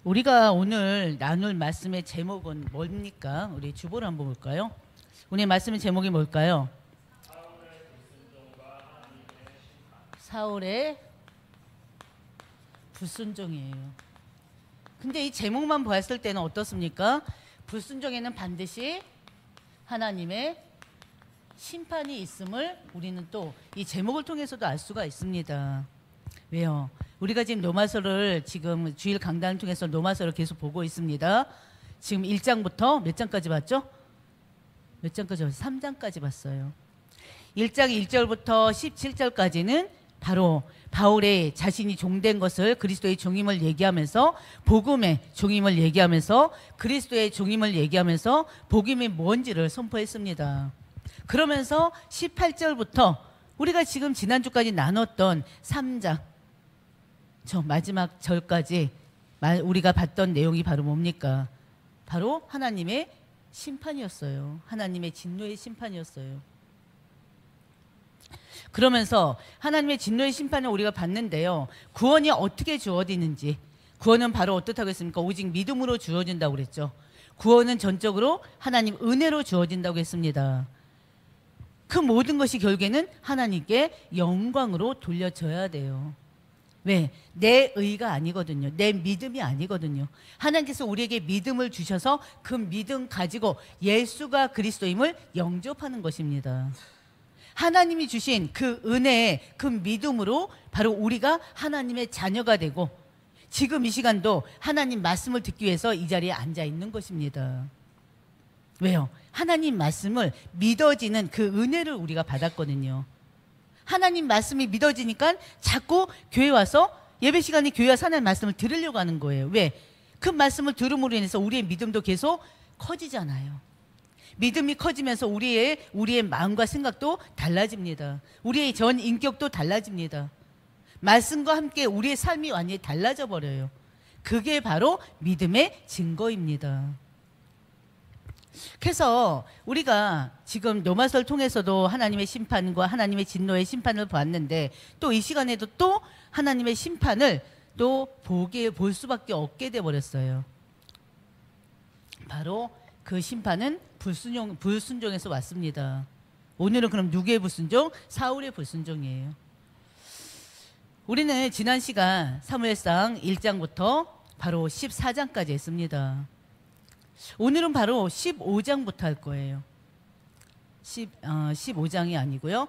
우리가 오늘 나눌 말씀의 제목은 뭡니까? 우리 주보를 한번 볼까요? 오늘 말씀의 제목이 뭘까요? 사울의 불순종이에요. 근데 이 제목만 보았을 때는 어떻습니까? 불순종에는 반드시 하나님의 심판이 있음을 우리는 또 이 제목을 통해서도 알 수가 있습니다. 왜요? 우리가 지금 로마서를 지금 주일 강단을 통해서 로마서를 계속 보고 있습니다. 지금 1장부터 몇 장까지 봤죠? 몇 장까지 봤어요? 3장까지 봤어요. 1장 1절부터 17절까지는 바로 바울의 자신이 종된 것을 그리스도의 종임을 얘기하면서 복음의 종임을 얘기하면서 그리스도의 종임을 얘기하면서 복음이 뭔지를 선포했습니다. 그러면서 18절부터 우리가 지금 지난주까지 나눴던 3장 저 마지막 절까지 우리가 봤던 내용이 바로 뭡니까? 바로 하나님의 심판이었어요. 하나님의 진노의 심판이었어요. 그러면서 하나님의 진노의 심판을 우리가 봤는데요. 구원이 어떻게 주어지는지, 구원은 바로 어떻다고 했습니까? 오직 믿음으로 주어진다고 그랬죠. 구원은 전적으로 하나님 은혜로 주어진다고 했습니다. 그 모든 것이 결국에는 하나님께 영광으로 돌려져야 돼요. 왜? 내 의가 아니거든요. 내 믿음이 아니거든요. 하나님께서 우리에게 믿음을 주셔서 그 믿음 가지고 예수가 그리스도임을 영접하는 것입니다. 하나님이 주신 그 은혜의 그 믿음으로 바로 우리가 하나님의 자녀가 되고 지금 이 시간도 하나님 말씀을 듣기 위해서 이 자리에 앉아 있는 것입니다. 왜요? 하나님 말씀을 믿어지는 그 은혜를 우리가 받았거든요. 하나님 말씀이 믿어지니까 자꾸 교회 와서 예배 시간에 교회 와서 하나님 말씀을 들으려고 하는 거예요. 왜? 그 말씀을 들음으로 인해서 우리의 믿음도 계속 커지잖아요. 믿음이 커지면서 우리의 마음과 생각도 달라집니다. 우리의 전 인격도 달라집니다. 말씀과 함께 우리의 삶이 완전히 달라져 버려요. 그게 바로 믿음의 증거입니다. 그래서 우리가 지금 로마서를 통해서도 하나님의 심판과 하나님의 진노의 심판을 보았는데 또 이 시간에도 또 하나님의 심판을 또 볼 수밖에 없게 돼버렸어요. 바로 그 심판은 불순종에서 왔습니다. 오늘은 그럼 누구의 불순종? 사울의 불순종이에요. 우리는 지난 시간 사무엘상 1장부터 바로 14장까지 했습니다. 오늘은 바로 15장부터 할 거예요. 15장이 아니고요.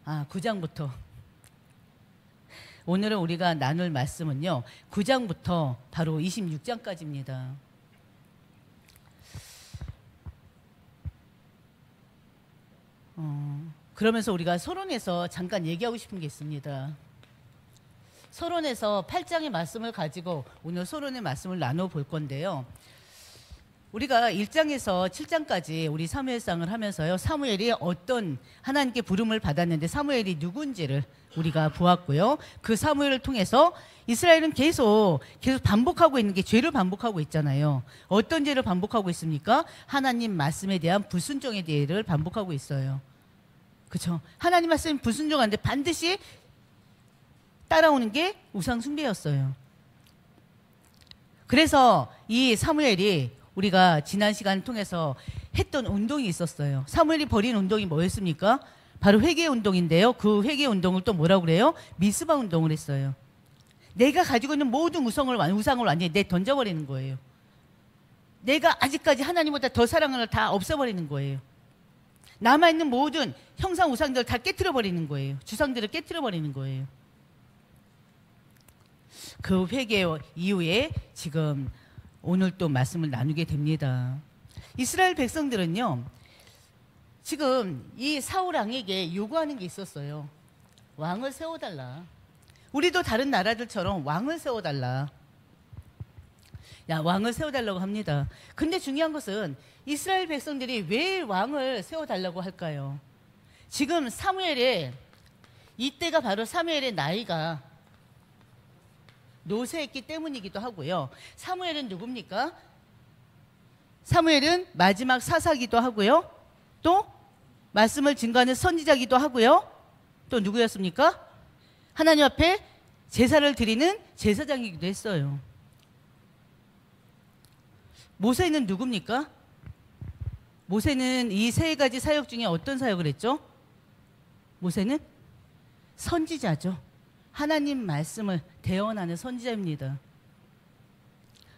9장부터. 오늘은 우리가 나눌 말씀은요. 9장부터 바로 26장까지입니다. 그러면서 우리가 서론에서 잠깐 얘기하고 싶은 게 있습니다. 서론에서 8장의 말씀을 가지고 오늘 서론의 말씀을 나눠볼 건데요. 우리가 1장에서 7장까지 우리 사무엘상을 하면서요. 사무엘이 어떤 하나님께 부름을 받았는데 사무엘이 누군지를 우리가 보았고요. 그 사무엘을 통해서 이스라엘은 계속 반복하고 있는 게 죄를 반복하고 있잖아요. 어떤 죄를 반복하고 있습니까? 하나님 말씀에 대한 불순종에 대해를 반복하고 있어요. 그렇죠? 하나님 말씀에 불순종하는데 반드시 따라오는 게 우상 숭배였어요. 그래서 이 사무엘이 우리가 지난 시간을 통해서 했던 운동이 있었어요. 사무엘이 벌인 운동이 뭐였습니까? 바로 회개 운동인데요. 그 회개 운동을 또 뭐라고 그래요? 미스바 운동을 했어요. 내가 가지고 있는 모든 우상을 완전히 던져버리는 거예요. 내가 아직까지 하나님보다 더 사랑하는 걸 다 없애버리는 거예요. 남아있는 모든 형상 우상들을 다 깨트려버리는 거예요. 주상들을 깨트려버리는 거예요. 그 회개 이후에 지금 오늘 또 말씀을 나누게 됩니다. 이스라엘 백성들은요. 지금 이 사울 왕에게 요구하는 게 있었어요. 왕을 세워달라. 우리도 다른 나라들처럼 왕을 세워달라. 왕을 세워달라고 합니다. 근데 중요한 것은 이스라엘 백성들이 왜 왕을 세워달라고 할까요? 지금 이때가 바로 사무엘의 나이가 노쇠했기 때문이기도 하고요. 사무엘은 누굽니까? 사무엘은 마지막 사사기도 하고요. 또 말씀을 증거하는 선지자기도 하고요. 또 누구였습니까? 하나님 앞에 제사를 드리는 제사장이기도 했어요. 모세는 누굽니까? 모세는 이 세 가지 사역 중에 어떤 사역을 했죠? 모세는 선지자죠. 하나님 말씀을 대언하는 선지자입니다.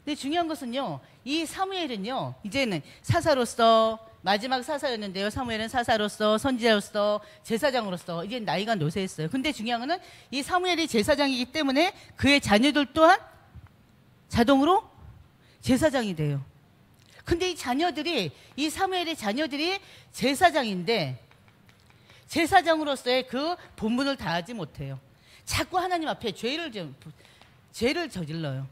근데 중요한 것은요, 이 사무엘은요, 이제는 사사로서, 마지막 사사였는데요, 사무엘은 사사로서, 선지자로서, 제사장으로서 이제 나이가 노쇠했어요. 근데 중요한 것은 이 사무엘이 제사장이기 때문에 그의 자녀들 또한 자동으로 제사장이 돼요. 근데 이 자녀들이, 이 사무엘의 자녀들이 제사장인데 제사장으로서의 그 본분을 다하지 못해요. 자꾸 하나님 앞에 죄를 저질러요.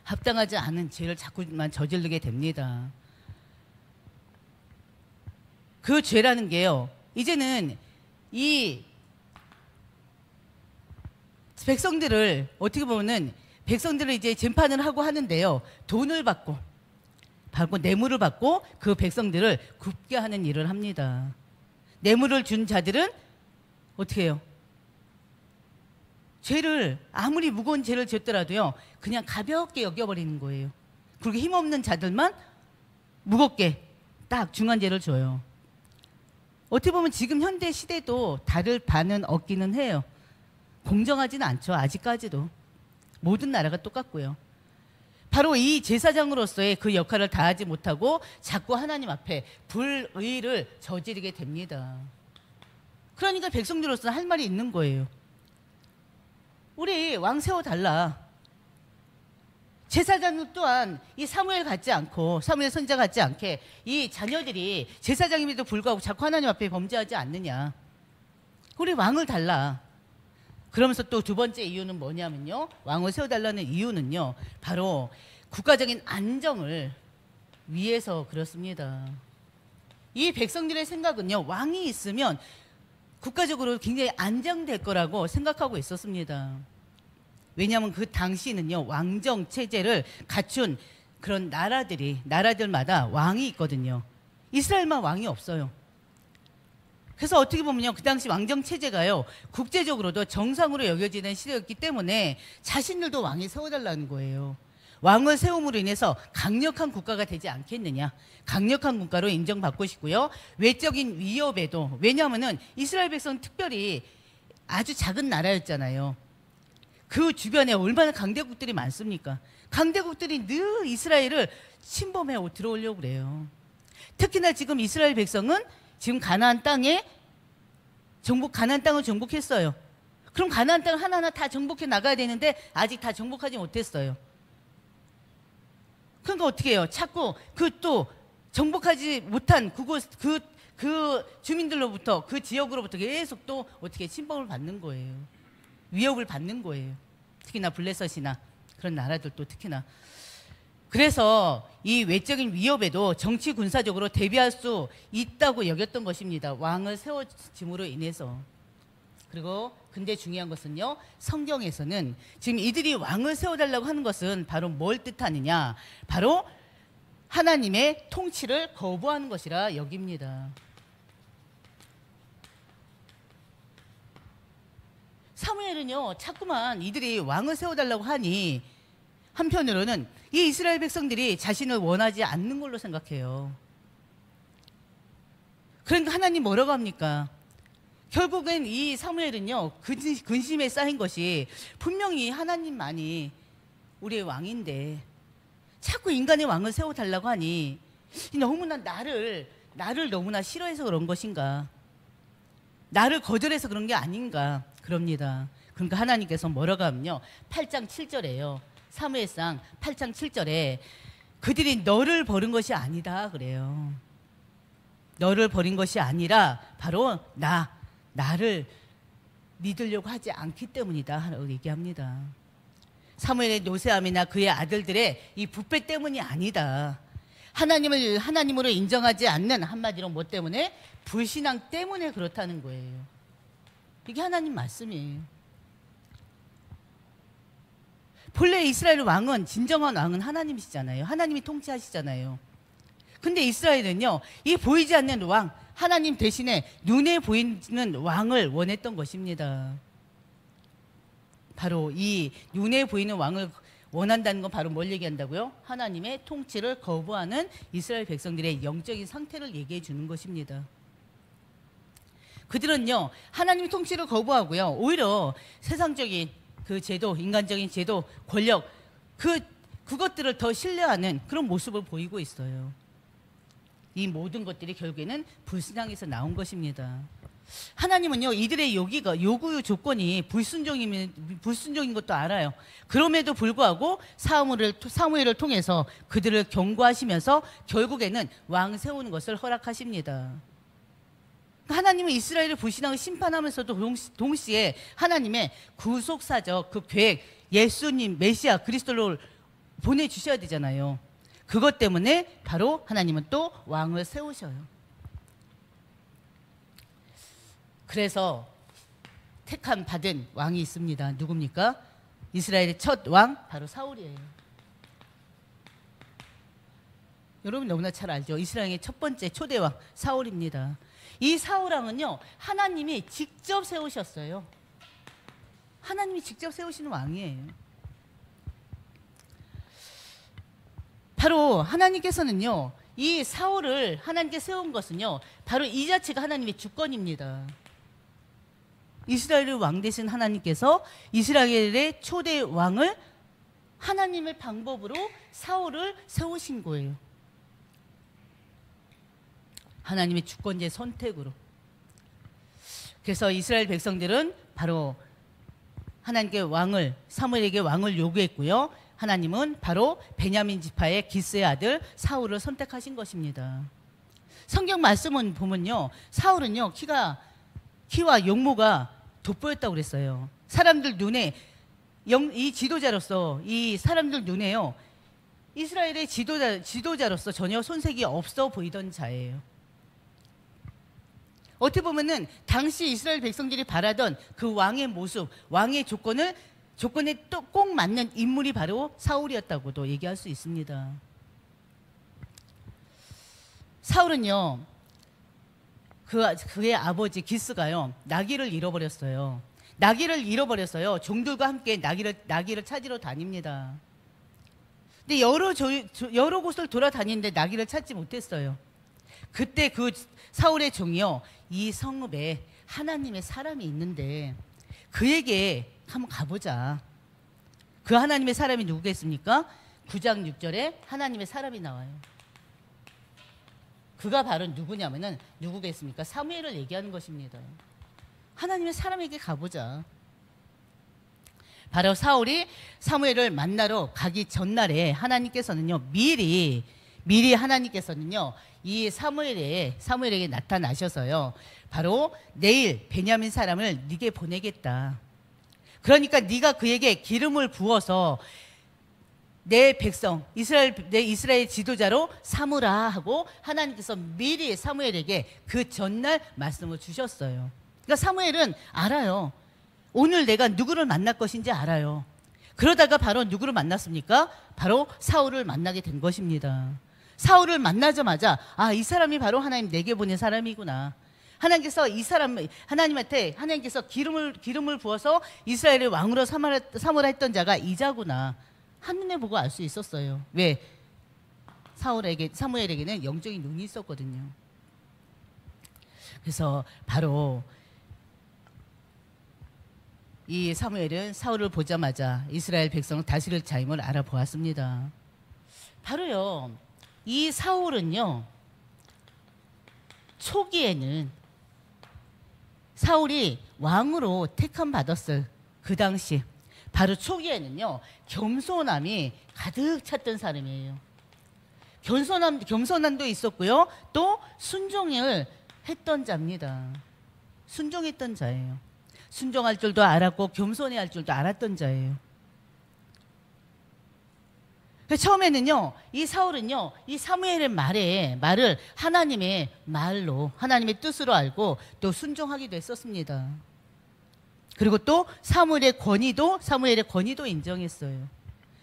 합당하지 않은 죄를 자꾸만 저지르게 됩니다. 그 죄라는 게요, 이제는 이 백성들을 어떻게 보면은 백성들을 이제 재판을 하고 하는데요, 돈을 받고 뇌물을 받고 그 백성들을 굽게 하는 일을 합니다. 뇌물을 준 자들은 어떻게 해요? 죄를, 아무리 무거운 죄를 졌더라도요, 그냥 가볍게 여겨버리는 거예요. 그리고 힘없는 자들만 무겁게 딱 중한 죄를 줘요. 어떻게 보면 지금 현대 시대도 다를 바는 없기는 해요. 공정하지는 않죠. 아직까지도 모든 나라가 똑같고요. 바로 이 제사장으로서의 그 역할을 다하지 못하고 자꾸 하나님 앞에 불의를 저지르게 됩니다. 그러니까 백성들로서는 할 말이 있는 거예요. 우리 왕 세워달라. 제사장 또한 이 사무엘 같지 않고, 사무엘 선지자 같지 않게 이 자녀들이 제사장임에도 불구하고 자꾸 하나님 앞에 범죄하지 않느냐. 우리 왕을 달라. 그러면서 또 두 번째 이유는 뭐냐면요, 왕을 세워달라는 이유는요, 바로 국가적인 안정을 위해서 그렇습니다. 이 백성들의 생각은요, 왕이 있으면 국가적으로 굉장히 안정될 거라고 생각하고 있었습니다. 왜냐하면 그 당시는요, 왕정 체제를 갖춘 그런 나라들마다 왕이 있거든요. 이스라엘만 왕이 없어요. 그래서 어떻게 보면요, 그 당시 왕정 체제가요, 국제적으로도 정상으로 여겨지는 시대였기 때문에 자신들도 왕이 세워달라는 거예요. 왕을 세움으로 인해서 강력한 국가가 되지 않겠느냐. 강력한 국가로 인정받고 싶고요. 외적인 위협에도, 왜냐하면은 이스라엘 백성 특별히 아주 작은 나라였잖아요. 그 주변에 얼마나 강대국들이 많습니까? 강대국들이 늘 이스라엘을 침범해 들어오려고 그래요. 특히나 지금 이스라엘 백성은 지금 가나안 땅을 정복했어요. 그럼 가나안 땅을 하나하나 다 정복해 나가야 되는데 아직 다 정복하지 못했어요. 그러니까 어떻게 해요? 자꾸 그 또 정복하지 못한 그 주민들로부터, 그 지역으로부터 계속 또 어떻게 침범을 받는 거예요. 위협을 받는 거예요. 특히나 블레셋이나 그런 나라들도 특히나. 그래서 이 외적인 위협에도 정치 군사적으로 대비할 수 있다고 여겼던 것입니다. 왕을 세워짐으로 인해서. 그리고 근데 중요한 것은요, 성경에서는 지금 이들이 왕을 세워달라고 하는 것은 바로 뭘 뜻하느냐, 바로 하나님의 통치를 거부하는 것이라 여깁니다. 사무엘은요, 자꾸만 이들이 왕을 세워달라고 하니 한편으로는 이 이스라엘 백성들이 자신을 원하지 않는 걸로 생각해요. 그러니까 하나님 뭐라고 합니까? 결국엔 이 사무엘은요, 근심에 쌓인 것이 분명히 하나님만이 우리의 왕인데 자꾸 인간의 왕을 세워달라고 하니 너무나 나를 너무나 싫어해서 그런 것인가, 나를 거절해서 그런 게 아닌가 그럽니다. 그러니까 하나님께서 뭐라고 하면요, 8장 7절에요. 사무엘상 8장 7절에 그들이 너를 버린 것이 아니다 그래요. 너를 버린 것이 아니라 바로 나를 믿으려고 하지 않기 때문이다 라고 얘기합니다. 사무엘의 노쇠함이나 그의 아들들의 이 부패 때문이 아니다. 하나님을 하나님으로 인정하지 않는, 한마디로 뭐 때문에? 불신앙 때문에 그렇다는 거예요. 이게 하나님 말씀이에요. 본래 이스라엘 왕은, 진정한 왕은 하나님이시잖아요. 하나님이 통치하시잖아요. 근데 이스라엘은요, 이 보이지 않는 왕, 하나님 대신에 눈에 보이는 왕을 원했던 것입니다. 바로 이 눈에 보이는 왕을 원한다는 건 바로 뭘 얘기한다고요? 하나님의 통치를 거부하는 이스라엘 백성들의 영적인 상태를 얘기해 주는 것입니다. 그들은요, 하나님의 통치를 거부하고요, 오히려 세상적인 그 제도, 인간적인 제도, 권력, 그것들을 더 신뢰하는 그런 모습을 보이고 있어요. 이 모든 것들이 결국에는 불신앙에서 나온 것입니다. 하나님은요, 이들의 요구 조건이 불순종인 것도 알아요. 그럼에도 불구하고 사무엘을 통해서 그들을 경고하시면서 결국에는 왕 세우는 것을 허락하십니다. 하나님은 이스라엘의 불신앙을 심판하면서도 동시에 하나님의 구속사적 그 계획, 예수님, 메시아, 그리스도를 보내주셔야 되잖아요. 그것 때문에 바로 하나님은 또 왕을 세우셔요. 그래서 택함 받은 왕이 있습니다. 누굽니까? 이스라엘의 첫 왕, 바로 사울이에요. 여러분 너무나 잘 알죠. 이스라엘의 첫 번째 초대왕 사울입니다. 이 사울왕은요, 하나님이 직접 세우셨어요. 하나님이 직접 세우시는 왕이에요. 바로 하나님께서는요, 이 사울을 하나님께 세운 것은요, 바로 이 자체가 하나님의 주권입니다. 이스라엘의 왕 되신 하나님께서 이스라엘의 초대 왕을 하나님의 방법으로 사울을 세우신 거예요. 하나님의 주권제 선택으로. 그래서 이스라엘 백성들은 바로 하나님께 사무엘에게 왕을 요구했고요. 하나님은 바로 베냐민 지파의 기스의 아들 사울을 선택하신 것입니다. 성경 말씀은 보면요, 사울은요, 키와 용모가 돋보였다고 그랬어요. 사람들 눈에 이 지도자로서 이 사람들 눈에요, 이스라엘의 지도자로서 전혀 손색이 없어 보이던 자예요. 어떻게 보면은 당시 이스라엘 백성들이 바라던 그 왕의 모습, 왕의 조건에 또 꼭 맞는 인물이 바로 사울이었다고도 얘기할 수 있습니다. 사울은요, 그의 아버지 기스가요, 나귀를 잃어버렸어요. 종들과 함께 나귀를 찾으러 다닙니다. 근데 여러 곳을 돌아다니는데 나귀를 찾지 못했어요. 그때 그 사울의 종이요, 이 성읍에 하나님의 사람이 있는데 그에게 한번 가보자. 그 하나님의 사람이 누구겠습니까? 9장 6절에 하나님의 사람이 나와요. 그가 바로 누구겠습니까? 사무엘을 얘기하는 것입니다. 하나님의 사람에게 가보자. 바로 사울이 사무엘을 만나러 가기 전날에 하나님께서는요, 미리 하나님께서는요, 이 사무엘에게 나타나셔서요, 바로 내일 베냐민 사람을 네게 보내겠다. 그러니까 네가 그에게 기름을 부어서 내 백성 내 이스라엘 지도자로 삼으라 하고 하나님께서 미리 사무엘에게 그 전날 말씀을 주셨어요. 그러니까 사무엘은 알아요. 오늘 내가 누구를 만날 것인지 알아요. 그러다가 바로 누구를 만났습니까? 바로 사울을 만나게 된 것입니다. 사울을 만나자마자 이 사람이 바로 하나님 내게 보낸 사람이구나. 하나님께서 하나님께서 기름을 부어서 이스라엘의 왕으로 삼으라 했던 자가 이자구나. 한눈에 보고 알 수 있었어요. 왜? 사무엘에게는 영적인 눈이 있었거든요. 그래서 바로 이 사무엘은 사울을 보자마자 이스라엘 백성 다스릴 자임을 알아보았습니다. 바로요, 이 사울은요, 초기에는 사울이 왕으로 택함 받았을 그 당시, 바로 초기에는요, 겸손함이 가득 찼던 사람이에요. 겸손함도 있었고요, 또 순종을 했던 자입니다. 순종했던 자예요. 순종할 줄도 알았고 겸손해야 할 줄도 알았던 자예요. 처음에는요, 이 사울은요, 이 사무엘의 말을 하나님의 말로, 하나님의 뜻으로 알고 또 순종하기도 했었습니다. 그리고 또 사무엘의 권위도 인정했어요.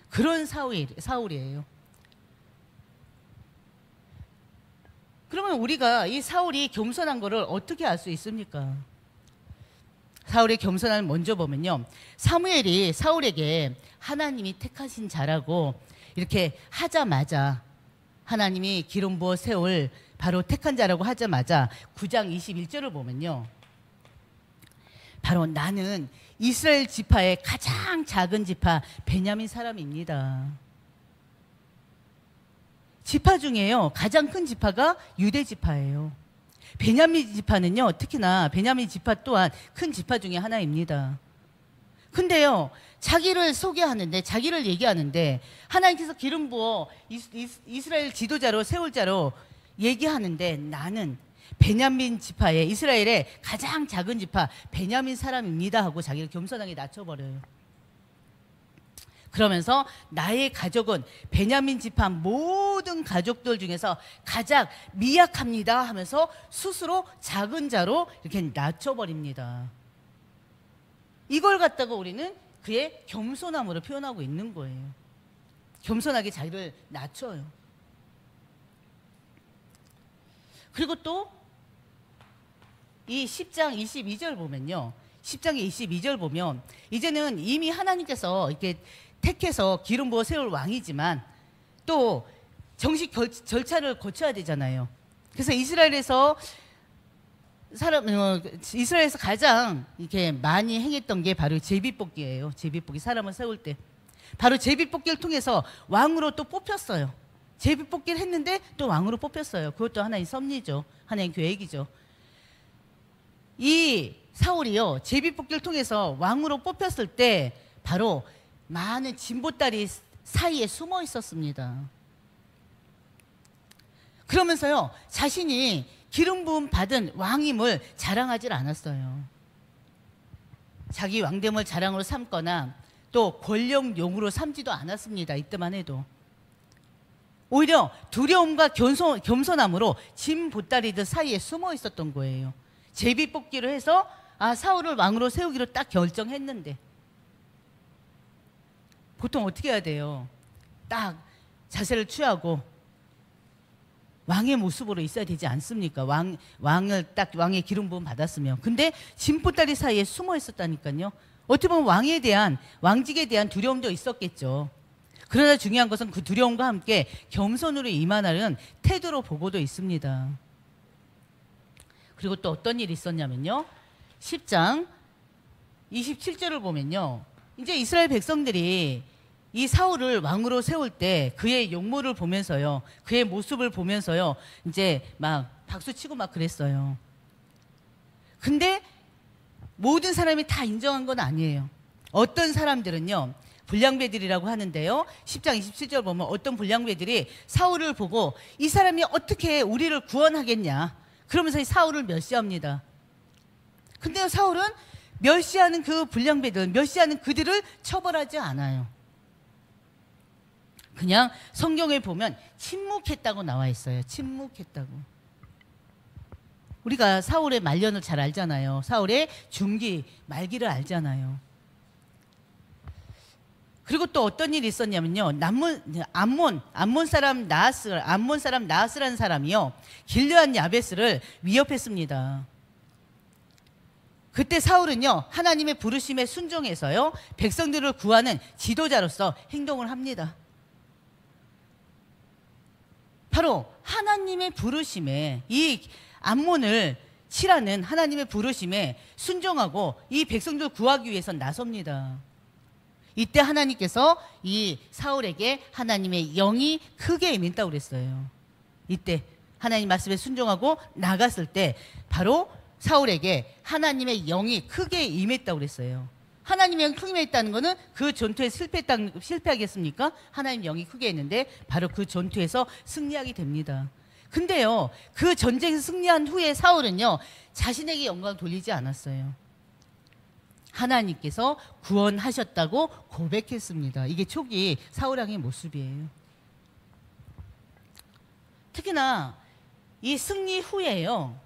그런 사울이에요. 그러면 우리가 이 사울이 겸손한 거를 어떻게 알 수 있습니까? 사울의 겸손함을 먼저 보면요. 사무엘이 사울에게 하나님이 택하신 자라고 이렇게 하자마자, 하나님이 기름 부어 세울 바로 택한 자라고 하자마자 9장 21절을 보면요. 바로 나는 이스라엘 지파의 가장 작은 지파 베냐민 사람입니다. 지파 중에요. 가장 큰 지파가 유대 지파예요. 베냐민 지파는요. 특히나 베냐민 지파 또한 큰 지파 중에 하나입니다. 근데요. 자기를 소개하는데, 자기를 얘기하는데 하나님께서 기름 부어 이스라엘 지도자로 세울 자로 얘기하는데 나는 베냐민 지파의, 이스라엘의 가장 작은 지파 베냐민 사람입니다 하고 자기를 겸손하게 낮춰버려요. 그러면서 나의 가족은 베냐민 지파 모든 가족들 중에서 가장 미약합니다 하면서 스스로 작은 자로 이렇게 낮춰버립니다. 이걸 갖다가 우리는 그의 겸손함으로 표현하고 있는 거예요. 겸손하게 자기를 낮춰요. 그리고 또 이 10장 22절 보면요. 10장의 22절 보면 이제는 이미 하나님께서 이렇게 택해서 기름 부어 세울 왕이지만 또 정식 절차를 거쳐야 되잖아요. 그래서 이스라엘에서 가장 이렇게 많이 행했던 게 바로 제비뽑기예요. 제비뽑기, 사람을 세울 때 바로 제비뽑기를 통해서 왕으로 또 뽑혔어요. 제비뽑기를 했는데 또 왕으로 뽑혔어요. 그것도 하나의 섭리죠. 하나의 계획이죠. 이 사울이요, 제비뽑기를 통해서 왕으로 뽑혔을 때 바로 많은 진보다리 사이에 숨어 있었습니다. 그러면서요, 자신이 기름 부음 받은 왕임을 자랑하지 않았어요. 자기 왕됨을 자랑으로 삼거나 또 권력용으로 삼지도 않았습니다. 이때만 해도. 오히려 두려움과 겸손함으로 진보다리들 사이에 숨어 있었던 거예요. 제비뽑기를 해서 사울을 왕으로 세우기로 딱 결정했는데 보통 어떻게 해야 돼요? 딱 자세를 취하고 왕의 모습으로 있어야 되지 않습니까? 왕의 기름 부음 받았으면. 근데 진보다리 사이에 숨어 있었다니까요. 어떻게 보면 왕직에 대한 두려움도 있었겠죠. 그러나 중요한 것은 그 두려움과 함께 겸손으로 임하는 태도로 보고도 있습니다. 그리고 또 어떤 일이 있었냐면요. 10장 27절을 보면요. 이제 이스라엘 백성들이 이 사울을 왕으로 세울 때 그의 용모를 보면서요. 그의 모습을 보면서요. 이제 막 박수치고 막 그랬어요. 근데 모든 사람이 다 인정한 건 아니에요. 어떤 사람들은요. 불량배들이라고 하는데요. 10장 27절 보면 어떤 불량배들이 사울을 보고 이 사람이 어떻게 우리를 구원하겠냐. 그러면서 사울을 멸시합니다. 근데 사울은 멸시하는 그 불량배들, 멸시하는 그들을 처벌하지 않아요. 그냥 성경에 보면 침묵했다고 나와 있어요. 침묵했다고. 우리가 사울의 말년을 잘 알잖아요. 사울의 중기, 말기를 알잖아요. 그리고 또 어떤 일이 있었냐면요. 암몬 사람 나하스라는 사람이요. 길르앗 야베스를 위협했습니다. 그때 사울은요. 하나님의 부르심에 순종해서요. 백성들을 구하는 지도자로서 행동을 합니다. 바로 하나님의 부르심에 이 암몬을 치라는 하나님의 부르심에 순종하고 이 백성들을 구하기 위해서 나섭니다. 이때 하나님께서 이 사울에게 하나님의 영이 크게 임했다고 그랬어요. 이때 하나님 말씀에 순종하고 나갔을 때 바로 사울에게 하나님의 영이 크게 임했다고 그랬어요. 하나님의 영이 크게 임했다는 것은 그 전투에 실패하겠습니까? 하나님 영이 크게 했는데 바로 그 전투에서 승리하게 됩니다. 근데요, 그 전쟁에서 승리한 후에 사울은요, 자신에게 영광을 돌리지 않았어요. 하나님께서 구원하셨다고 고백했습니다. 이게 초기 사울왕의 모습이에요. 특히나 이 승리 후에요.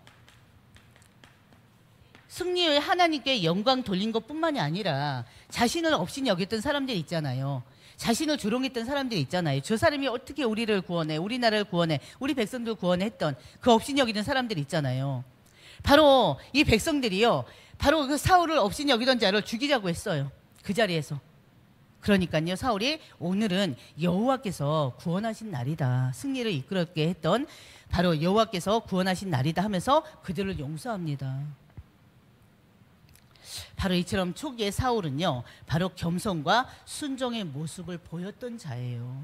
승리 후에 하나님께 영광 돌린 것뿐만이 아니라 자신을 없이 여겼던 사람들이 있잖아요. 자신을 조롱했던 사람들이 있잖아요. 저 사람이 어떻게 우리를 구원해, 우리나라를 구원해, 우리 백성들 구원해 했던 그 업신 여기던 사람들이 있잖아요. 바로 이 백성들이요, 바로 그 사울을 업신 여기던 자를 죽이자고 했어요. 그 자리에서. 그러니까요, 사울이 오늘은 여호와께서 구원하신 날이다, 승리를 이끌었게 했던 바로 여호와께서 구원하신 날이다 하면서 그들을 용서합니다. 바로 이처럼 초기의 사울은요, 바로 겸손과 순종의 모습을 보였던 자예요.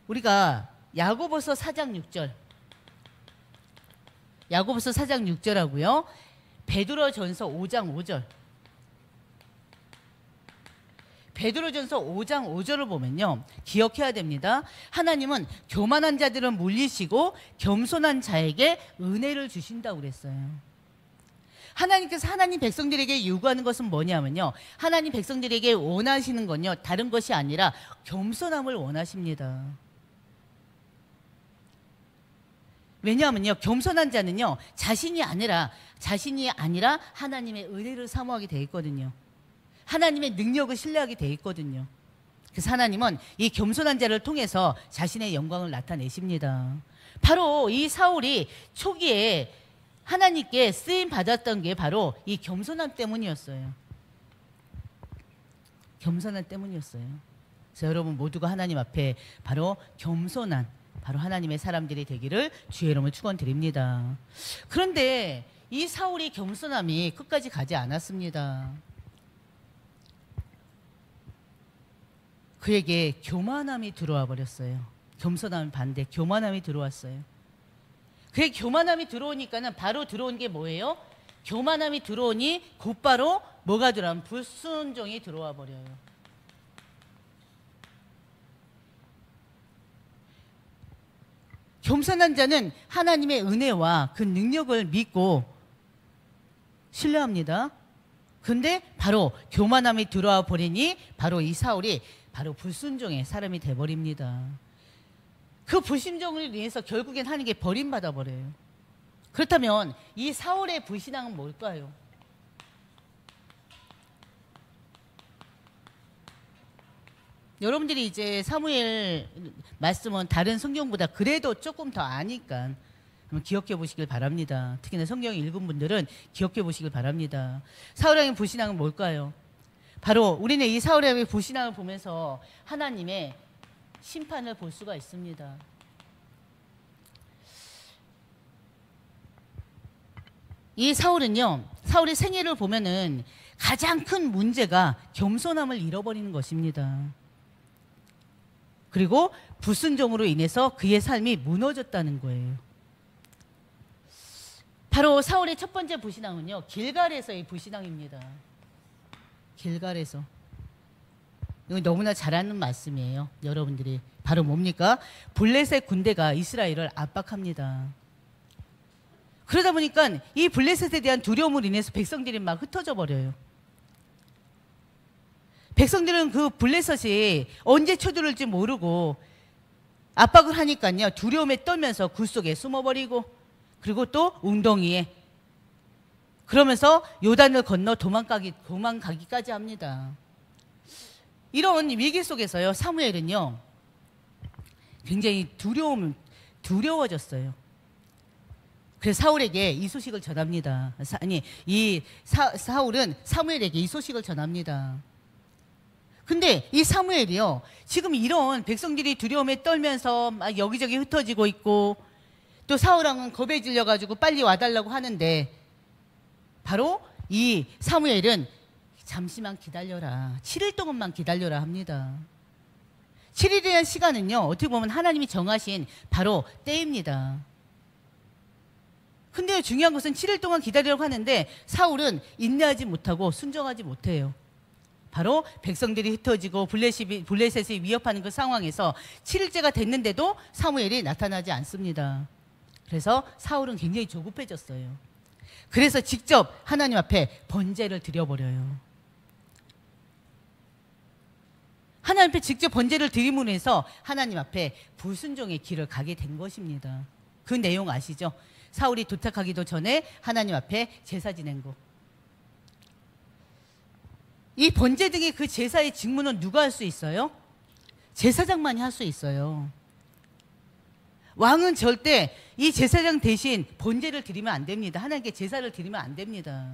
우리가 야고보서 4장 6절, 야고보서 4장 6절하고요, 베드로전서 5장 5절, 베드로전서 5장 5절을 보면요, 기억해야 됩니다. 하나님은 교만한 자들은 물리시고 겸손한 자에게 은혜를 주신다고 그랬어요. 하나님께서 하나님 백성들에게 요구하는 것은 뭐냐면요, 하나님 백성들에게 원하시는 건요, 다른 것이 아니라 겸손함을 원하십니다. 왜냐하면요, 겸손한 자는요, 자신이 아니라 하나님의 은혜를 사모하게 돼 있거든요. 하나님의 능력을 신뢰하게 돼 있거든요. 그래서 하나님은 이 겸손한 자를 통해서 자신의 영광을 나타내십니다. 바로 이 사울이 초기에 하나님께 쓰임 받았던 게 바로 이 겸손함 때문이었어요. 겸손함 때문이었어요. 그래서 여러분 모두가 하나님 앞에 바로 겸손한 바로 하나님의 사람들이 되기를 주의 이름으로 축원드립니다. 그런데 이 사울이 겸손함이 끝까지 가지 않았습니다. 그에게 교만함이 들어와 버렸어요. 겸손함 반대, 교만함이 들어왔어요. 그의 교만함이 들어오니까는 바로 들어온 게 뭐예요? 교만함이 들어오니 곧바로 뭐가 들어오면 불순종이 들어와 버려요. 겸손한 자는 하나님의 은혜와 그 능력을 믿고 신뢰합니다. 근데 바로 교만함이 들어와 버리니 바로 이 사울이 바로 불순종의 사람이 돼버립니다. 그 불순종을 인해서 결국엔 하나님께 버림받아 버려요. 그렇다면 이 사울의 불신앙은 뭘까요? 여러분들이 이제 사무엘 말씀은 다른 성경보다 그래도 조금 더 아니까 한번 기억해 보시길 바랍니다. 특히나 성경 읽은 분들은 기억해 보시길 바랍니다. 사울의 불신앙은 뭘까요? 바로 우리는 이 사울의 불신앙을 보면서 하나님의 심판을 볼 수가 있습니다. 이 사울은요, 사울의 생애를 보면은 가장 큰 문제가 겸손함을 잃어버리는 것입니다. 그리고 불순종으로 인해서 그의 삶이 무너졌다는 거예요. 바로 사울의 첫 번째 불신앙은요, 길갈에서의 불신앙입니다. 길갈에서. 이거 너무나 잘 아는 말씀이에요. 여러분들이. 바로 뭡니까? 블레셋 군대가 이스라엘을 압박합니다. 그러다 보니까 이 블레셋에 대한 두려움으로 인해서 백성들이 막 흩어져 버려요. 백성들은 그 블레셋이 언제 쳐들어올지 모르고 압박을 하니까요, 두려움에 떨면서 굴 속에 숨어버리고, 그리고 또 웅덩이에, 그러면서 요단을 건너 도망가기까지 합니다. 이런 위기 속에서요, 사무엘은요 굉장히 두려워졌어요. 그래서 사울에게 이 소식을 전합니다. 사울은 사무엘에게 이 소식을 전합니다. 근데 이 사무엘이요, 지금 이런 백성들이 두려움에 떨면서 막 여기저기 흩어지고 있고, 또 사울왕은 겁에 질려가지고 빨리 와달라고 하는데, 바로 이 사무엘은 잠시만 기다려라, 7일 동안만 기다려라 합니다. 7일이라는 시간은요, 어떻게 보면 하나님이 정하신 바로 때입니다. 근데 중요한 것은 7일 동안 기다리라고 하는데 사울은 인내하지 못하고 순종하지 못해요. 바로 백성들이 흩어지고 블레셋이 위협하는 그 상황에서 7일째가 됐는데도 사무엘이 나타나지 않습니다. 그래서 사울은 굉장히 조급해졌어요. 그래서 직접 하나님 앞에 번제를 드려버려요. 하나님 앞에 직접 번제를 드림으로 해서 하나님 앞에 불순종의 길을 가게 된 것입니다. 그 내용 아시죠? 사울이 도착하기도 전에 하나님 앞에 제사 지낸 거. 이 번제 등의 그 제사의 직무는 누가 할 수 있어요? 제사장만이 할 수 있어요. 왕은 절대 이 제사장 대신 번제를 드리면 안 됩니다. 하나님께 제사를 드리면 안 됩니다.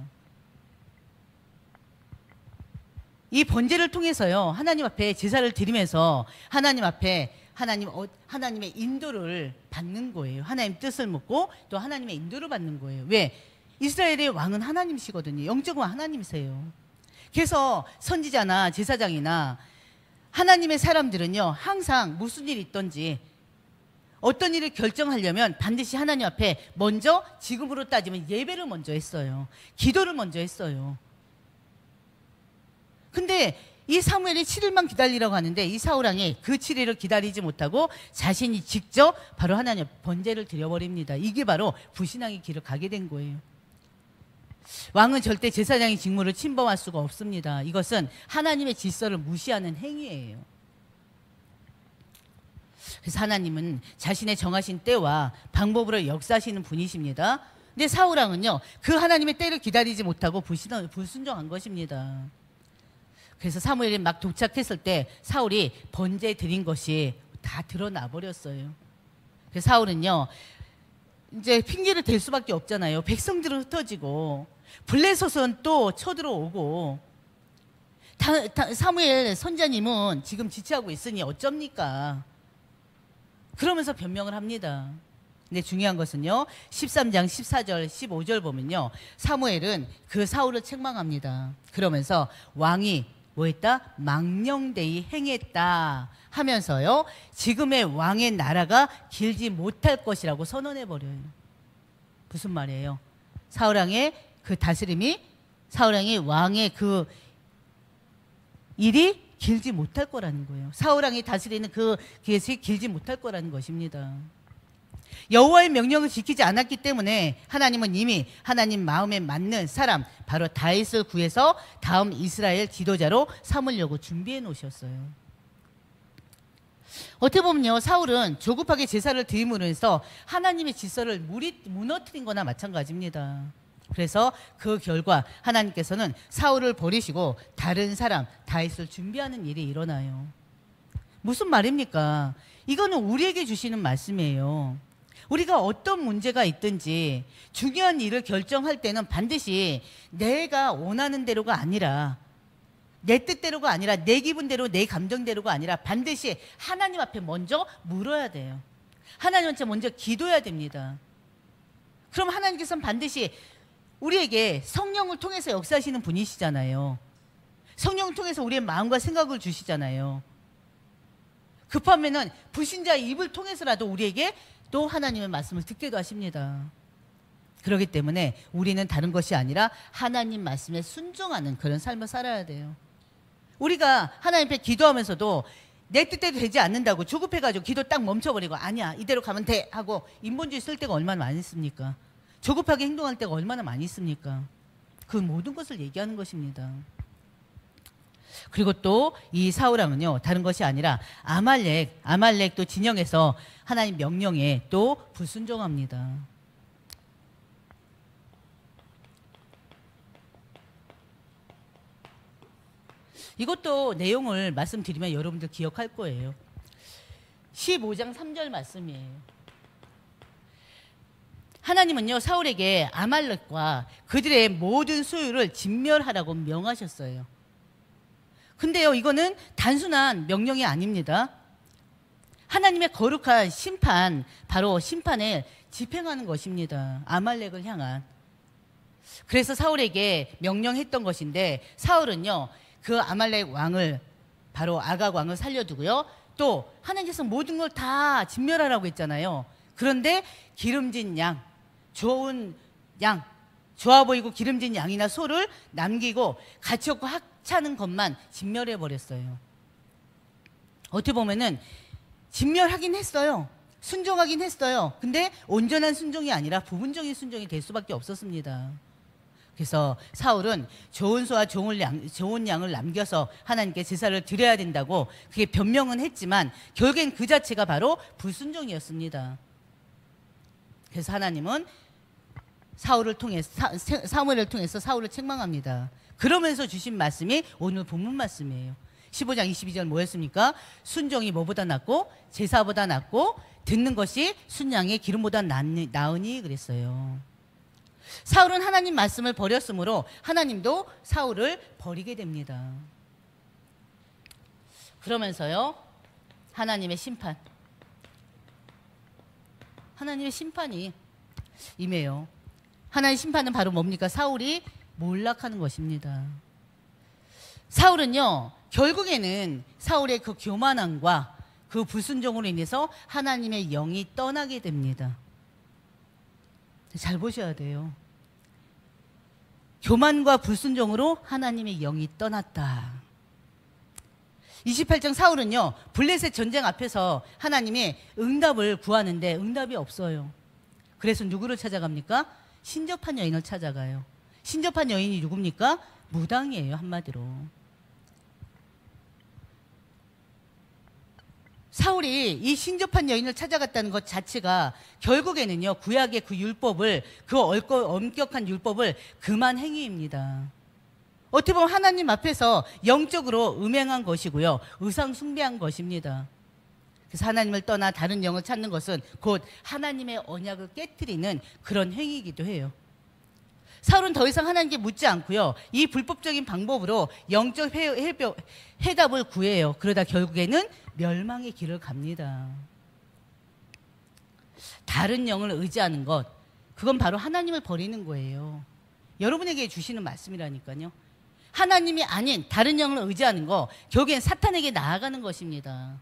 이 번제를 통해서요, 하나님 앞에 제사를 드리면서 하나님 앞에 하나님의 인도를 받는 거예요. 하나님 뜻을 묻고 또 하나님의 인도를 받는 거예요. 왜? 이스라엘의 왕은 하나님이시거든요. 영적으로 하나님이세요. 그래서 선지자나 제사장이나 하나님의 사람들은요, 항상 무슨 일이 있든지 어떤 일을 결정하려면 반드시 하나님 앞에 먼저, 지금으로 따지면 예배를 먼저 했어요. 기도를 먼저 했어요. 근데 이 사무엘이 7일만 기다리라고 하는데 이 사울왕이 그 7일을 기다리지 못하고 자신이 직접 바로 하나님 번제를 드려버립니다. 이게 바로 불신앙의 길을 가게 된 거예요. 왕은 절대 제사장의 직무를 침범할 수가 없습니다. 이것은 하나님의 질서를 무시하는 행위예요. 그래서 하나님은 자신의 정하신 때와 방법으로 역사하시는 분이십니다. 근데 사울왕은요, 그 하나님의 때를 기다리지 못하고 불순종한 것입니다. 그래서 사무엘이 막 도착했을 때 사울이 번제 드린 것이 다 드러나 버렸어요. 그래서 사울은요, 이제 핑계를 댈 수밖에 없잖아요. 백성들은 흩어지고 블레셋은 또 쳐들어오고 사무엘 선자님은 지금 지체하고 있으니 어쩝니까? 그러면서 변명을 합니다. 근데 중요한 것은요, 13장 14절 15절 보면요, 사무엘은 그 사울을 책망합니다. 그러면서 왕이 뭐 했다? 망령되이 행했다 하면서요, 지금의 왕의 나라가 길지 못할 것이라고 선언해버려요. 무슨 말이에요? 사울왕의 그 다스림이, 사울왕이 왕의 그 일이 길지 못할 거라는 거예요. 사울왕이 다스리는 그 것이 길지 못할 거라는 것입니다. 여호와의 명령을 지키지 않았기 때문에 하나님은 이미 하나님 마음에 맞는 사람, 바로 다윗을 구해서 다음 이스라엘 지도자로 삼으려고 준비해 놓으셨어요. 어떻게 보면요, 사울은 조급하게 제사를 드림으로 해서 하나님의 질서를 무너뜨린 거나 마찬가지입니다. 그래서 그 결과 하나님께서는 사울을 버리시고 다른 사람, 다윗을 준비하는 일이 일어나요. 무슨 말입니까? 이거는 우리에게 주시는 말씀이에요. 우리가 어떤 문제가 있든지 중요한 일을 결정할 때는 반드시 내가 원하는 대로가 아니라, 내 뜻대로가 아니라, 내 기분대로, 내 감정대로가 아니라 반드시 하나님 앞에 먼저 물어야 돼요. 하나님한테 먼저 기도해야 됩니다. 그럼 하나님께서는 반드시 우리에게 성령을 통해서 역사하시는 분이시잖아요. 성령을 통해서 우리의 마음과 생각을 주시잖아요. 급하면은 불신자의 입을 통해서라도 우리에게 또 하나님의 말씀을 듣게도 하십니다. 그렇기 때문에 우리는 다른 것이 아니라 하나님 말씀에 순종하는 그런 삶을 살아야 돼요. 우리가 하나님 앞에 기도하면서도 내 뜻대로 되지 않는다고 조급해가지고 기도 딱 멈춰버리고, 아니야 이대로 가면 돼 하고 인본주의 쓸 때가 얼마나 많이 있습니까? 조급하게 행동할 때가 얼마나 많이 있습니까? 그 모든 것을 얘기하는 것입니다. 그리고 또 이 사울왕은요, 다른 것이 아니라 아말렉 또 진영에서 하나님 명령에 또 불순종합니다. 이것도 내용을 말씀드리면 여러분들 기억할 거예요. 15장 3절 말씀이에요. 하나님은요, 사울에게 아말렉과 그들의 모든 소유를 진멸하라고 명하셨어요. 근데요, 이거는 단순한 명령이 아닙니다. 하나님의 거룩한 심판, 바로 심판을 집행하는 것입니다. 아말렉을 향한. 그래서 사울에게 명령했던 것인데, 사울은요, 그 아말렉 왕을, 바로 아각 왕을 살려두고요, 또 하나님께서 모든 걸 다 진멸하라고 했잖아요. 그런데 기름진 양, 좋은 양, 좋아 보이고 기름진 양이나 소를 남기고 가치 없고 하찮은 것만 진멸해 버렸어요. 어떻게 보면은 진멸하긴 했어요. 순종하긴 했어요. 근데 온전한 순종이 아니라 부분적인 순종이 될 수밖에 없었습니다. 그래서 사울은 좋은 소와 좋은 양을 남겨서 하나님께 제사를 드려야 된다고 그게 변명은 했지만 결국엔 그 자체가 바로 불순종이었습니다. 그래서 하나님은 사무엘을 통해서 사울을 책망합니다. 그러면서 주신 말씀이 오늘 본문 말씀이에요. 15장 22절 뭐였습니까? 순종이 뭐보다 낫고 제사보다 낫고 듣는 것이 순양의 기름보다 나으니 그랬어요. 사울은 하나님 말씀을 버렸으므로 하나님도 사울을 버리게 됩니다. 그러면서요, 하나님의 심판이 임해요. 하나님의 심판은 바로 뭡니까? 사울이 몰락하는 것입니다. 사울은요, 결국에는 사울의 그 교만함과 그 불순종으로 인해서 하나님의 영이 떠나게 됩니다. 잘 보셔야 돼요. 교만과 불순종으로 하나님의 영이 떠났다. 28장 사울은요, 블레셋 전쟁 앞에서 하나님의 응답을 구하는데 응답이 없어요. 그래서 누구를 찾아갑니까? 신접한 여인을 찾아가요. 신접한 여인이 누굽니까? 무당이에요, 한마디로. 사울이 이 신접한 여인을 찾아갔다는 것 자체가 결국에는요, 구약의 그 율법을, 그 엄격한 율법을 금한 행위입니다. 어떻게 보면 하나님 앞에서 영적으로 음행한 것이고요, 의상 숭배한 것입니다. 그래서 하나님을 떠나 다른 영을 찾는 것은 곧 하나님의 언약을 깨트리는 그런 행위이기도 해요. 사울은 더 이상 하나님께 묻지 않고요, 이 불법적인 방법으로 영적 해답을 구해요. 그러다 결국에는 멸망의 길을 갑니다. 다른 영을 의지하는 것, 그건 바로 하나님을 버리는 거예요. 여러분에게 주시는 말씀이라니까요. 하나님이 아닌 다른 영을 의지하는 거, 결국엔 사탄에게 나아가는 것입니다.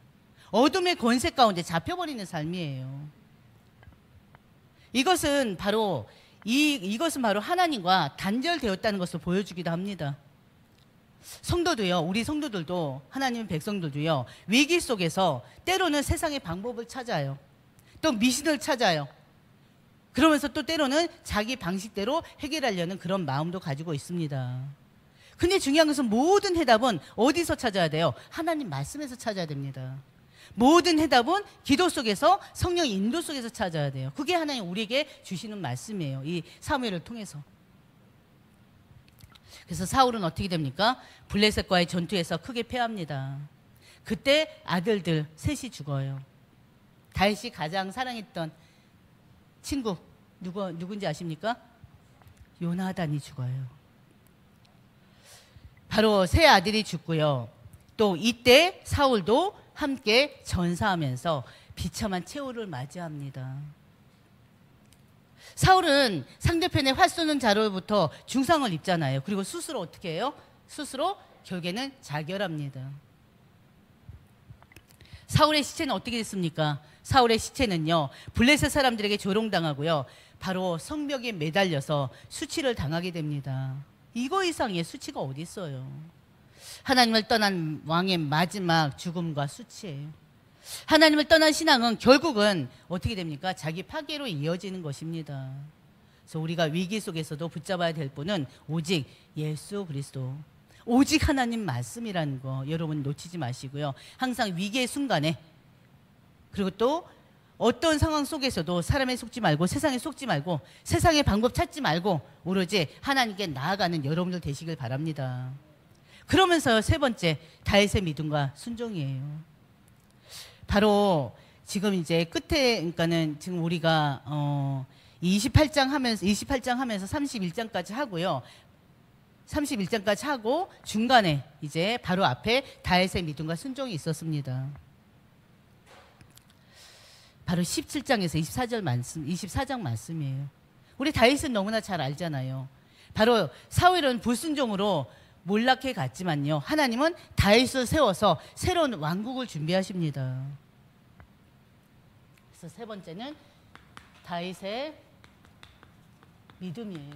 어둠의 권세 가운데 잡혀버리는 삶이에요. 이것은 바로 하나님과 단절되었다는 것을 보여주기도 합니다. 성도도요, 우리 성도들도, 하나님의 백성들도요, 위기 속에서 때로는 세상의 방법을 찾아요. 또 미신을 찾아요. 그러면서 또 때로는 자기 방식대로 해결하려는 그런 마음도 가지고 있습니다. 근데 중요한 것은 모든 해답은 어디서 찾아야 돼요? 하나님 말씀에서 찾아야 됩니다. 모든 해답은 기도 속에서, 성령 인도 속에서 찾아야 돼요. 그게 하나님 우리에게 주시는 말씀이에요. 이 사무엘을 통해서. 그래서 사울은 어떻게 됩니까? 블레셋과의 전투에서 크게 패합니다. 그때 아들들 셋이 죽어요. 다윗이 가장 사랑했던 친구 누군지 아십니까? 요나단이 죽어요. 바로 세 아들이 죽고요. 또 이때 사울도 함께 전사하면서 비참한 최후를 맞이합니다. 사울은 상대편의 활 쏘는 자로부터 중상을 입잖아요. 그리고 스스로 어떻게 해요? 스스로 결국에는 자결합니다. 사울의 시체는 어떻게 됐습니까? 사울의 시체는요, 블레셋 사람들에게 조롱당하고요, 바로 성벽에 매달려서 수치를 당하게 됩니다. 이거 이상의 수치가 어디 있어요? 하나님을 떠난 왕의 마지막 죽음과 수치예요. 하나님을 떠난 신앙은 결국은 어떻게 됩니까? 자기 파괴로 이어지는 것입니다. 그래서 우리가 위기 속에서도 붙잡아야 될 분은 오직 예수 그리스도, 오직 하나님 말씀이라는 거 여러분 놓치지 마시고요. 항상 위기의 순간에, 그리고 또 어떤 상황 속에서도 사람에 속지 말고, 세상에 속지 말고, 세상의 방법 찾지 말고 오로지 하나님께 나아가는 여러분들 되시길 바랍니다. 그러면서 세 번째, 다윗의 믿음과 순종이에요. 바로 지금 이제 끝에, 그러니까는 지금 우리가 28장 하면서 31장까지 하고요. 31장까지 하고 중간에 이제 바로 앞에 다윗의 믿음과 순종이 있었습니다. 바로 17장에서 24장 말씀이에요. 우리 다윗은 너무나 잘 알잖아요. 바로 사울은 불순종으로 몰락해 갔지만요, 하나님은 다윗을 세워서 새로운 왕국을 준비하십니다. 그래서 세 번째는 다윗의 믿음이에요.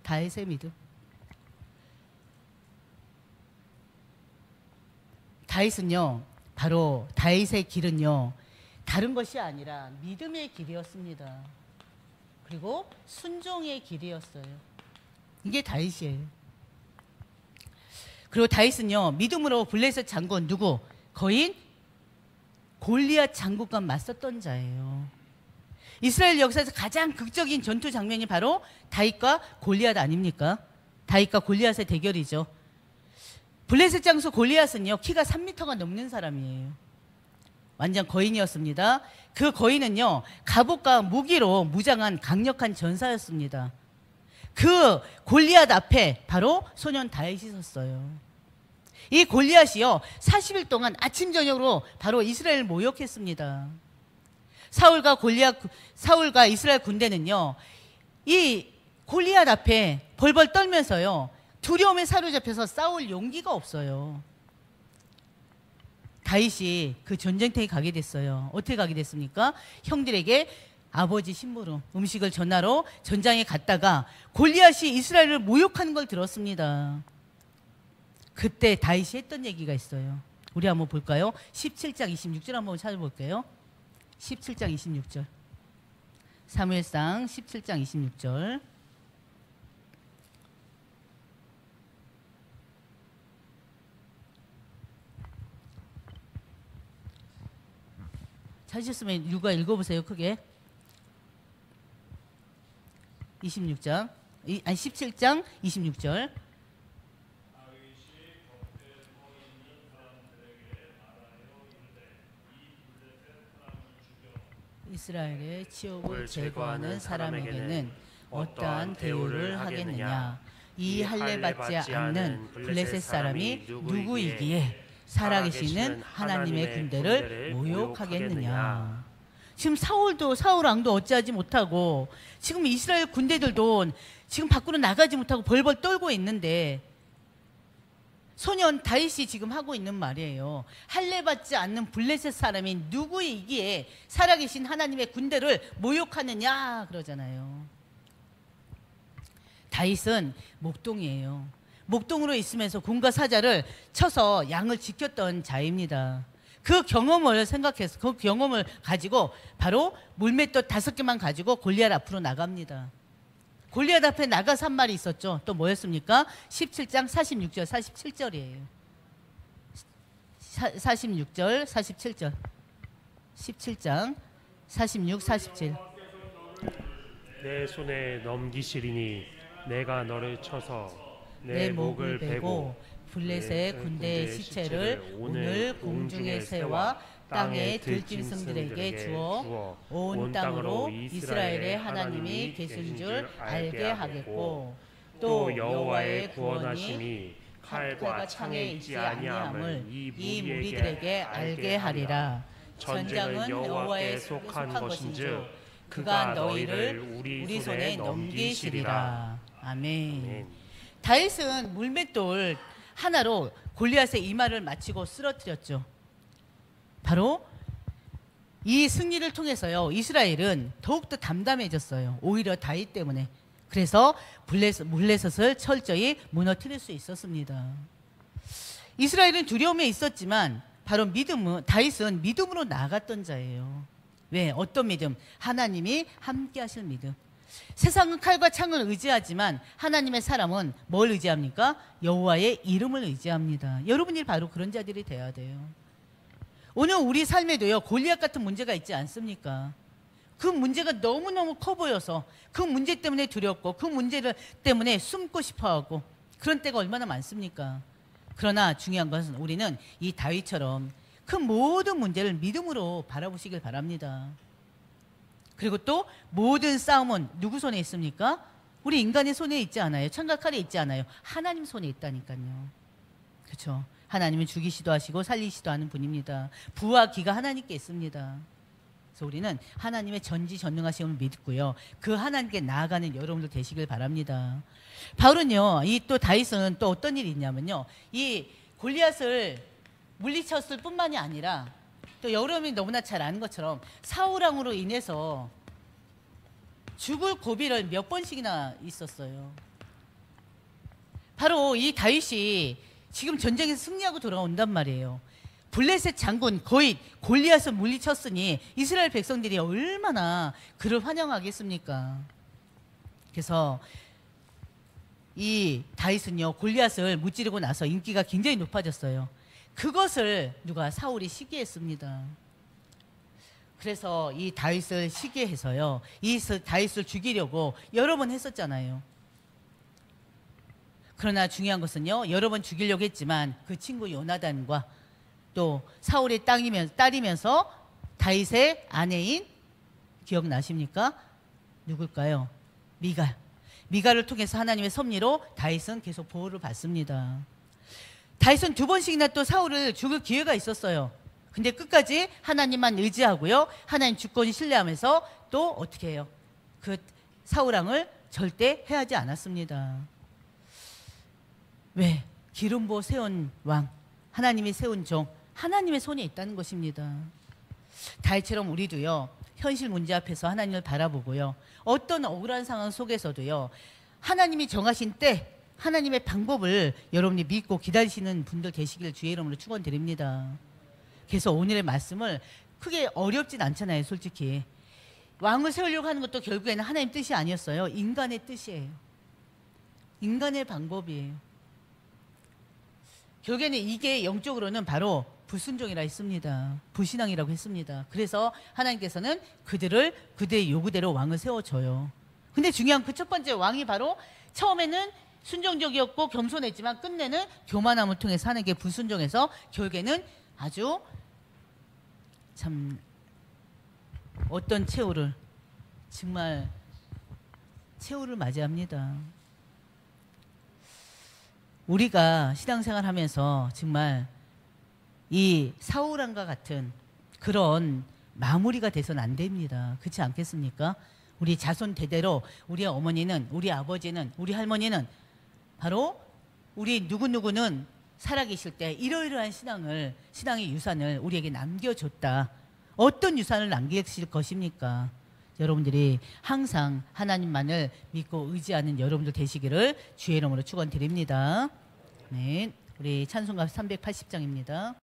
다윗의 믿음. 다윗은요, 바로 다윗의 길은요, 다른 것이 아니라 믿음의 길이었습니다. 그리고 순종의 길이었어요. 이게 다윗이에요. 그리고 다윗은요, 믿음으로 블레셋 장군 누구? 거인 골리앗 장군과 맞섰던 자예요. 이스라엘 역사에서 가장 극적인 전투 장면이 바로 다윗과 골리앗 아닙니까? 다윗과 골리앗의 대결이죠. 블레셋 장수 골리앗은요, 키가 3m가 넘는 사람이에요. 완전 거인이었습니다. 그 거인은요, 갑옷과 무기로 무장한 강력한 전사였습니다. 그 골리앗 앞에 바로 소년 다윗이 섰어요. 이 골리앗이요, 40일 동안 아침 저녁으로 바로 이스라엘을 모욕했습니다. 사울과 이스라엘 군대는요, 이 골리앗 앞에 벌벌 떨면서요, 두려움에 사로잡혀서 싸울 용기가 없어요. 다윗이 그 전쟁터에 가게 됐어요. 어떻게 가게 됐습니까? 형들에게 아버지 심부름, 음식을 전하러 전장에 갔다가 골리앗이 이스라엘을 모욕하는 걸 들었습니다. 그때 다윗이 했던 얘기가 있어요. 우리 한번 볼까요? 17장 26절 한번 찾아볼게요. 17장 26절. 사무엘상 17장 26절. 찾으셨으면 누가 읽어보세요. 크게. 26장. 아니 17장 26절. 이스라엘의 치욕을 제거하는 사람에게는 어떠한 대우를 하겠느냐. 이 할례 받지 않는 블레셋 사람이 누구이기에 살아계시는 하나님의 군대를 모욕하겠느냐. 지금 사울 왕도 어찌하지 못하고 지금 이스라엘 군대들도 지금 밖으로 나가지 못하고 벌벌 떨고 있는데 소년 다윗이 지금 하고 있는 말이에요. 할례 받지 않는 블레셋 사람이 누구이기에 살아계신 하나님의 군대를 모욕하느냐 그러잖아요. 다윗은 목동이에요. 목동으로 있으면서 군과 사자를 쳐서 양을 지켰던 자입니다. 그 경험을 생각해서 그 경험을 가지고 바로 물맷돌 5개만 가지고 골리앗 앞으로 나갑니다. 골리앗 앞에 나가서 한 말이 있었죠. 또 뭐였습니까? 17장 46절 47절이에요. 46절 47절 17장 46 47. 내 손에 넘기시리니 내가 너를 쳐서 내 목을 베고 블레셋 군대의 시체를 오늘 공중의 새와 땅의 들짐승들에게 주어 온 땅으로 이스라엘의 하나님이 계신 줄 알게 하겠고 또 여호와의 구원하심이 칼과 창에 있지 아니함을 이 무리들에게 알게 하리라. 전장은 여호와의 속한 것인즉 그가 너희를 우리 손에 넘기시리라. 아멘. 다윗은 물맷돌 하나로 골리앗의 이마를 맞추고 쓰러뜨렸죠. 바로 이 승리를 통해서요, 이스라엘은 더욱더 담담해졌어요. 오히려 다윗 때문에. 그래서 블레셋을 철저히 무너뜨릴 수 있었습니다. 이스라엘은 두려움에 있었지만 바로 다윗은 믿음으로 나아갔던 자예요. 왜? 어떤 믿음? 하나님이 함께 하실 믿음. 세상은 칼과 창을 의지하지만 하나님의 사람은 뭘 의지합니까? 여호와의 이름을 의지합니다. 여러분이 바로 그런 자들이 돼야 돼요. 오늘 우리 삶에도요, 골리앗 같은 문제가 있지 않습니까? 그 문제가 너무너무 커 보여서 그 문제 때문에 두렵고 그 문제를 때문에 숨고 싶어하고 그런 때가 얼마나 많습니까? 그러나 중요한 것은 우리는 이 다윗처럼 그 모든 문제를 믿음으로 바라보시길 바랍니다. 그리고 또 모든 싸움은 누구 손에 있습니까? 우리 인간의 손에 있지 않아요. 창과 칼에 있지 않아요. 하나님 손에 있다니까요. 그렇죠? 하나님은 죽이시도 하시고 살리시도 하는 분입니다. 부와 기가 하나님께 있습니다. 그래서 우리는 하나님의 전지전능하심을 믿고요, 그 하나님께 나아가는 여러분들 되시길 바랍니다. 바울은요, 이 또 다윗은 또 어떤 일이 있냐면요, 이 골리앗을 물리쳤을 뿐만이 아니라 또 여러분이 너무나 잘 아는 것처럼 사울 왕으로 인해서 죽을 고비를 몇 번씩이나 있었어요. 바로 이 다윗이 지금 전쟁에서 승리하고 돌아온단 말이에요. 블레셋 장군 거의 골리앗을 물리쳤으니 이스라엘 백성들이 얼마나 그를 환영하겠습니까? 그래서 이 다윗은요, 골리앗을 무찌르고 나서 인기가 굉장히 높아졌어요. 그것을 사울이 시기했습니다. 그래서 이 다윗을 시기해서요, 이 다윗을 죽이려고 여러 번 했었잖아요. 그러나 중요한 것은요. 여러 번 죽이려고 했지만 그 친구 요나단과 또 사울의 딸이면서 다윗의 아내인 기억나십니까? 누굴까요? 미갈. 미갈을 통해서 하나님의 섭리로 다윗은 계속 보호를 받습니다. 다윗은 2번씩이나 또 사울을 죽을 기회가 있었어요. 근데 끝까지 하나님만 의지하고요. 하나님 주권을 신뢰하면서 또 어떻게 해요? 그 사울왕을 절대 해하지 않았습니다. 왜? 기름 부어 세운 왕, 하나님이 세운 종, 하나님의 손에 있다는 것입니다. 다윗처럼 우리도요. 현실 문제 앞에서 하나님을 바라보고요. 어떤 억울한 상황 속에서도요. 하나님이 정하신 때 하나님의 방법을 여러분이 믿고 기다리시는 분들 되시길 주의 이름으로 축원드립니다. 그래서 오늘의 말씀을 크게 어렵진 않잖아요. 솔직히. 왕을 세우려고 하는 것도 결국에는 하나님 뜻이 아니었어요. 인간의 뜻이에요. 인간의 방법이에요. 결국에는 이게 영적으로는 바로 불순종이라 했습니다. 불신앙이라고 했습니다. 그래서 하나님께서는 그들의 요구대로 왕을 세워줘요. 근데 중요한 그 첫 번째 왕이 바로 처음에는 순종적이었고 겸손했지만 끝내는 교만함을 통해서 하나님께 불순종해서 결국에는 아주 참 어떤 정말 최후를 맞이합니다. 우리가 신앙생활 하면서 정말 이 사울왕과 같은 그런 마무리가 돼서는 안 됩니다. 그렇지 않겠습니까? 우리 자손 대대로 우리 어머니는, 우리 아버지는, 우리 할머니는 바로 우리 누구누구는 살아계실 때 이러이러한 신앙의 유산을 우리에게 남겨줬다. 어떤 유산을 남기실 것입니까? 여러분들이 항상 하나님만을 믿고 의지하는 여러분들 되시기를 주의 이름으로 축원드립니다. 네, 우리 찬송가 380장입니다.